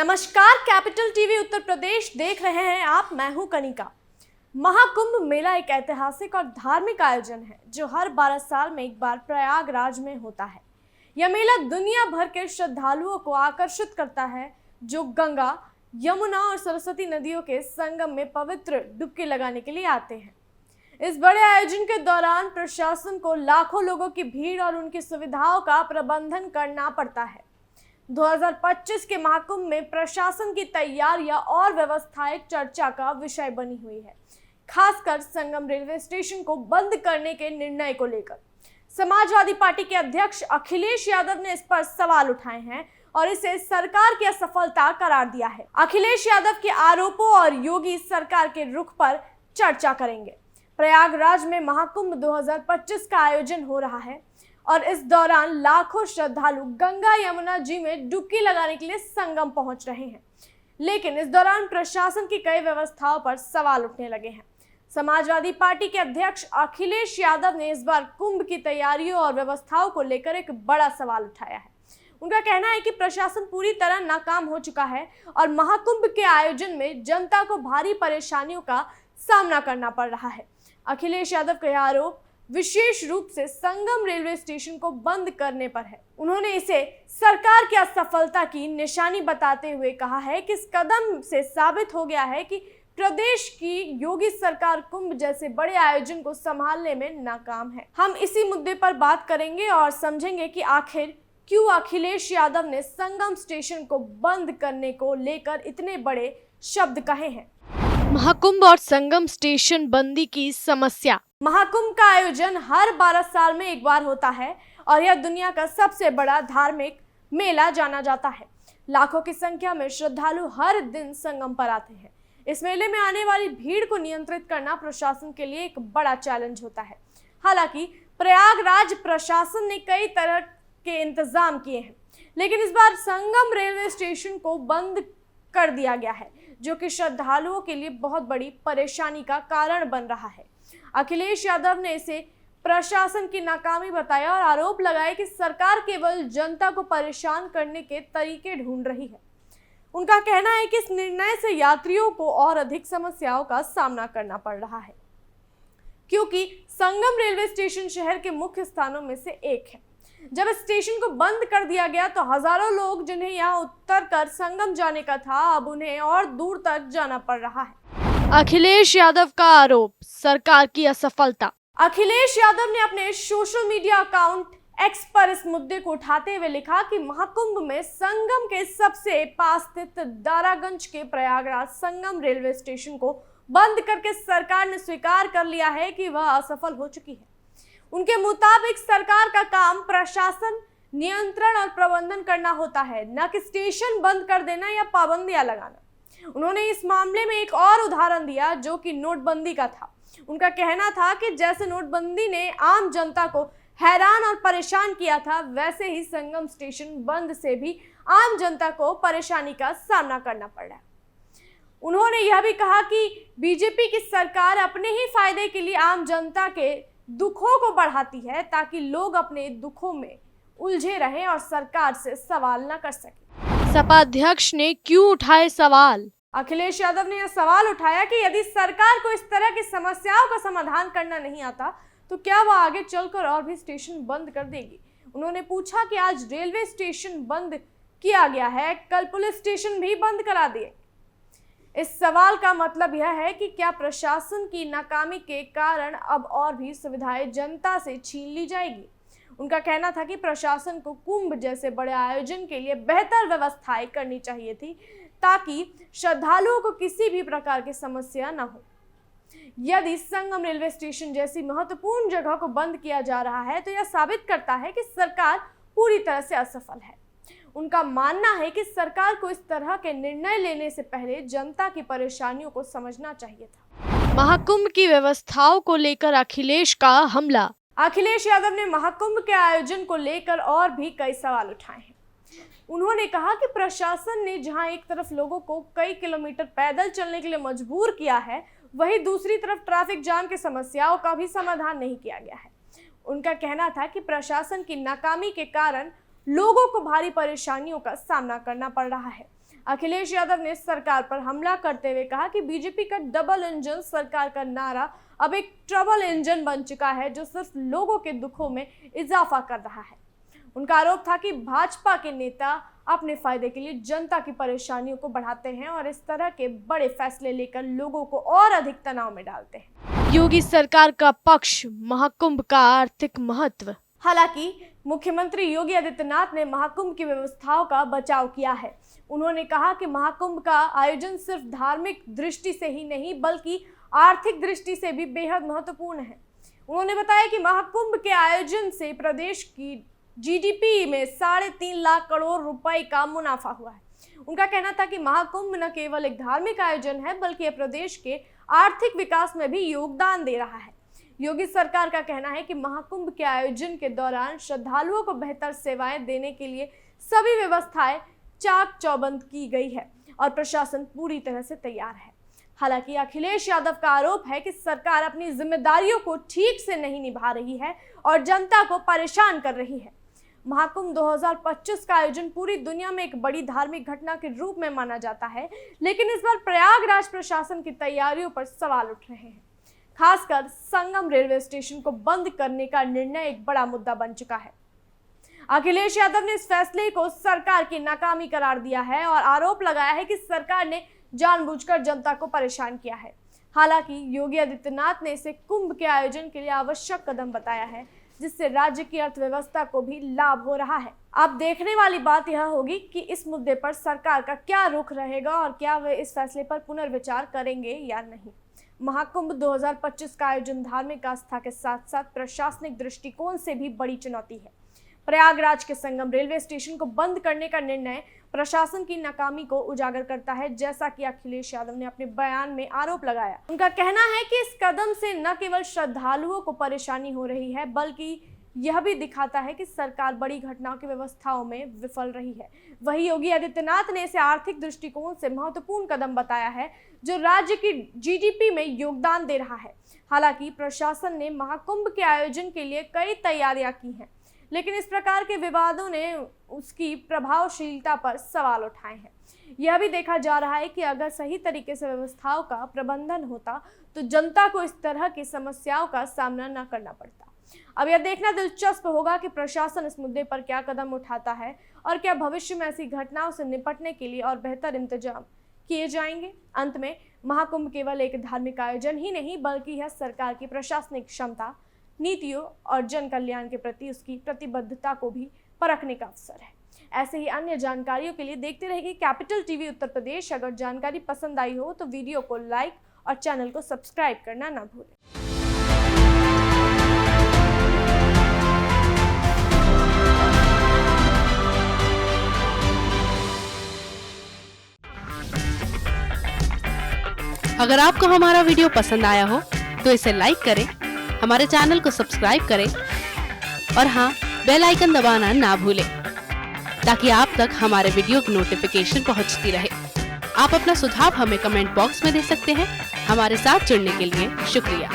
नमस्कार, capital TV Uttar Pradesh देख रहे हैं आप। मैं हूं कनिका। महाकुंभ मेला एक ऐतिहासिक और धार्मिक आयोजन है जो हर 12 साल में एक बार प्रयागराज में होता है। यह मेला दुनिया भर के श्रद्धालुओं को आकर्षित करता है जो गंगा, यमुना और सरस्वती नदियों के संगम में पवित्र डुबकी लगाने के लिए आते हैं। इस बड़े आयोजन के दौरान प्रशासन को लाखों लोगों की भीड़ और उनकी सुविधाओं का प्रबंधन करना पड़ता है। 2025 के महाकुंभ में प्रशासन की तैयारियां और व्यवस्थाएं चर्चा का विषय बनी हुई है, खासकर संगम रेलवे स्टेशन को बंद करने के निर्णय को लेकर। समाजवादी पार्टी के अध्यक्ष अखिलेश यादव ने इस पर सवाल उठाए हैं और इसे सरकार की असफलता करार दिया है। अखिलेश यादव के आरोपों और योगी सरकार के रुख पर चर्चा करेंगे। प्रयागराज में महाकुंभ 2025 का आयोजन हो रहा है और इस दौरान लाखों श्रद्धालु गंगा यमुना जी में डुबकी लगाने के लिए संगम पहुंच रहे हैं, लेकिन इस दौरान प्रशासन की कई व्यवस्थाओं पर सवाल उठने लगे हैं। समाजवादी पार्टी के अध्यक्ष अखिलेश यादव ने इस बार कुंभ की तैयारियों और व्यवस्थाओं को लेकर एक बड़ा सवाल उठाया है। उनका कहना है कि प्रशासन पूरी तरह नाकाम हो चुका है और महाकुंभ के आयोजन में जनता को भारी परेशानियों का सामना करना पड़ रहा है। अखिलेश यादव का आरोप विशेष रूप से संगम रेलवे स्टेशन को बंद करने पर है। उन्होंने इसे सरकार की असफलता की निशानी बताते हुए कहा है कि इस कदम से साबित हो गया है कि प्रदेश की योगी सरकार कुंभ जैसे बड़े आयोजन को संभालने में नाकाम है। हम इसी मुद्दे पर बात करेंगे और समझेंगे कि आखिर क्यों अखिलेश यादव ने संगम स्टेशन को बंद करने को लेकर इतने बड़े शब्द कहे हैं। महाकुंभ और संगम स्टेशन बंदी की समस्या। महाकुंभ का आयोजन हर 12 साल में एक बार होता है और यह दुनिया का सबसे बड़ा धार्मिक मेला जाना जाता है। लाखों की संख्या में श्रद्धालु हर दिन संगम पर आते हैं। इस मेले में आने वाली भीड़ को नियंत्रित करना प्रशासन के लिए एक बड़ा चैलेंज होता है। हालांकि प्रयागराज प्रशासन ने कई तरह के इंतजाम किए हैं, लेकिन इस बार संगम रेलवे स्टेशन को बंद कर दिया गया है, जो कि श्रद्धालुओं के लिए बहुत बड़ी परेशानी का कारण बन रहा है। अखिलेश यादव ने इसे प्रशासन की नाकामी बताया और आरोप लगाया कि सरकार केवल जनता को परेशान करने के तरीके ढूंढ रही है। उनका कहना है कि इस निर्णय से यात्रियों को और अधिक समस्याओं का सामना करना पड़ रहा है, क्योंकि संगम रेलवे स्टेशन शहर के मुख्य स्थानों में से एक है। जब स्टेशन को बंद कर दिया गया तो हजारों लोग जिन्हें यहाँ उतर कर संगम जाने का था, अब उन्हें और दूर तक जाना पड़ रहा है। अखिलेश यादव का आरोप, सरकार की असफलता। अखिलेश यादव ने अपने सोशल मीडिया अकाउंट एक्स पर इस मुद्दे को उठाते हुए लिखा कि महाकुंभ में संगम के सबसे पास स्थित दारागंज के प्रयागराज संगम रेलवे स्टेशन को बंद करके सरकार ने स्वीकार कर लिया है कि वह असफल हो चुकी है। उनके मुताबिक सरकार का काम प्रशासन, नियंत्रण और प्रबंधन करना होता है, न कि स्टेशन बंद कर देना या पाबंदियां लगाना। उन्होंने इस मामले में एक और उदाहरण दिया जो कि नोटबंदी का था। उनका कहना था कि जैसे नोटबंदी ने आम जनता को हैरान और परेशान किया था, वैसे ही संगम स्टेशन बंद से भी आम जनता को परेशानी का सामना करना पड़ रहा है। उन्होंने यह भी कहा कि बीजेपी की सरकार अपने ही फायदे के लिए आम जनता के दुखों को बढ़ाती है ताकि लोग अपने दुखों में उलझे रहें और सरकार से सवाल न कर सके। सपा अध्यक्ष ने क्यों उठाए सवाल। अखिलेश यादव ने यह सवाल उठाया कि यदि सरकार को इस तरह की समस्याओं का समाधान करना नहीं आता तो क्या वह आगे चलकर और भी स्टेशन बंद कर देगी। उन्होंने पूछा कि आज रेलवे स्टेशन बंद किया गया है, कल पुलिस स्टेशन भी बंद करा दिए। इस सवाल का मतलब यह है कि क्या प्रशासन की नाकामी के कारण अब और भी सुविधाएं जनता से छीन ली जाएगी। उनका कहना था कि प्रशासन को कुंभ जैसे बड़े आयोजन के लिए बेहतर व्यवस्थाएं करनी चाहिए थी ताकि श्रद्धालुओं को किसी भी प्रकार की समस्या न हो। यदि संगम रेलवे स्टेशन जैसी महत्वपूर्ण जगह को बंद किया जा रहा है तो यह साबित करता है कि सरकार पूरी तरह से असफल है। उनका मानना है कि सरकार को इस तरह के निर्णय लेने से पहले जनता की परेशानियों को समझना चाहिए था। महाकुंभ की व्यवस्थाओं को लेकर अखिलेश का हमला। अखिलेश यादव ने महाकुंभ के आयोजन को लेकर और भी कई सवाल उठाए हैं। उन्होंने कहा कि प्रशासन ने जहां एक तरफ लोगों को कई किलोमीटर पैदल चलने के लिए मजबूर किया है, वहीं दूसरी तरफ ट्रैफिक जाम की समस्याओं का भी समाधान नहीं किया गया है। उनका कहना था कि प्रशासन की नाकामी के कारण लोगों को भारी परेशानियों का सामना करना पड़ रहा है। अखिलेश यादव ने सरकार पर हमला करते हुए कहा कि बीजेपी का डबल इंजन सरकार का नारा अब एक ट्रबल इंजन बन चुका है, जो सिर्फ लोगों के दुखों में इजाफा कर रहा है। उनका आरोप था कि भाजपा के नेता अपने फायदे के लिए जनता की परेशानियों को बढ़ाते हैं और इस तरह के बड़े फैसले लेकर लोगों को और अधिक तनाव में डालते हैं। योगी सरकार का पक्ष, महाकुंभ का आर्थिक महत्व। हालांकि मुख्यमंत्री योगी आदित्यनाथ ने महाकुंभ की व्यवस्थाओं का बचाव किया है। उन्होंने कहा कि महाकुंभ का आयोजन सिर्फ धार्मिक दृष्टि से ही नहीं बल्कि आर्थिक दृष्टि से भी बेहद महत्वपूर्ण है। उन्होंने बताया कि महाकुंभ के आयोजन से प्रदेश की जीडीपी में 3.5 लाख करोड़ रुपए का मुनाफा हुआ है। उनका कहना था कि महाकुंभ न केवल एक धार्मिक आयोजन है बल्कि प्रदेश के आर्थिक विकास में भी योगदान दे रहा है। योगी सरकार का कहना है कि महाकुंभ के आयोजन के दौरान श्रद्धालुओं को बेहतर सेवाएं देने के लिए सभी व्यवस्थाएं चाक चौबंद की गई है और प्रशासन पूरी तरह से तैयार है। हालांकि अखिलेश यादव का आरोप है कि सरकार अपनी जिम्मेदारियों को ठीक से नहीं निभा रही है और जनता को परेशान कर रही है। महाकुंभ 2025 का आयोजन पूरी दुनिया में एक बड़ी धार्मिक घटना के रूप में माना जाता है, लेकिन इस बार प्रयागराज प्रशासन की तैयारियों पर सवाल उठ रहे हैं। खासकर संगम रेलवे स्टेशन को बंद करने का निर्णय एक बड़ा मुद्दा बन चुका है। अखिलेश यादव ने इस फैसले को सरकार की नाकामी करार दिया है और आरोप लगाया है कि सरकार ने जानबूझकर जनता को परेशान किया है। हालांकि योगी आदित्यनाथ ने इसे कुंभ के आयोजन के लिए आवश्यक कदम बताया है, जिससे राज्य की अर्थव्यवस्था को भी लाभ हो रहा है। अब देखने वाली बात यह होगी कि इस मुद्दे पर सरकार का क्या रुख रहेगा और क्या वे इस फैसले पर पुनर्विचार करेंगे या नहीं। महाकुंभ 2025 का आयोजन धार्मिक आस्था के साथ साथ प्रशासनिक दृष्टिकोण से भी बड़ी चुनौती है। प्रयागराज के संगम रेलवे स्टेशन को बंद करने का निर्णय प्रशासन की नाकामी को उजागर करता है, जैसा कि अखिलेश यादव ने अपने बयान में आरोप लगाया। उनका कहना है कि इस कदम से न केवल श्रद्धालुओं को परेशानी हो रही है बल्कि यह भी दिखाता है कि सरकार बड़ी घटनाओं की व्यवस्थाओं में विफल रही है। वहीं योगी आदित्यनाथ ने इसे आर्थिक दृष्टिकोण से महत्वपूर्ण कदम बताया है, जो राज्य की जीडीपी में योगदान दे रहा है। हालांकि प्रशासन ने महाकुंभ के आयोजन के लिए कई तैयारियां की हैं, लेकिन इस प्रकार के विवादों ने उसकी प्रभावशीलता पर सवाल उठाए हैं। यह भी देखा जा रहा है कि अगर सही तरीके से व्यवस्थाओं का प्रबंधन होता तो जनता को इस तरह की समस्याओं का सामना न करना पड़ता। अब यह देखना दिलचस्प होगा कि प्रशासन इस मुद्दे पर क्या कदम उठाता है और क्या भविष्य में ऐसी घटनाओं से निपटने के लिए और बेहतर इंतजाम किए जाएंगे। अंत में महाकुंभ केवल एक धार्मिक आयोजन ही नहीं बल्कि यह सरकार की प्रशासनिक क्षमता, नीतियों और जन कल्याण के प्रति उसकी प्रतिबद्धता को भी परखने का अवसर है। ऐसे ही अन्य जानकारियों के लिए देखते रहिए कैपिटल टीवी उत्तर प्रदेश। अगर जानकारी पसंद आई हो तो वीडियो को लाइक और चैनल को सब्सक्राइब करना ना भूलें। अगर आपको हमारा वीडियो पसंद आया हो तो इसे लाइक करें, हमारे चैनल को सब्सक्राइब करें और हाँ, बेल आइकन दबाना ना भूलें ताकि आप तक हमारे वीडियो की नोटिफिकेशन पहुंचती रहे। आप अपना सुझाव हमें कमेंट बॉक्स में दे सकते हैं। हमारे साथ जुड़ने के लिए शुक्रिया।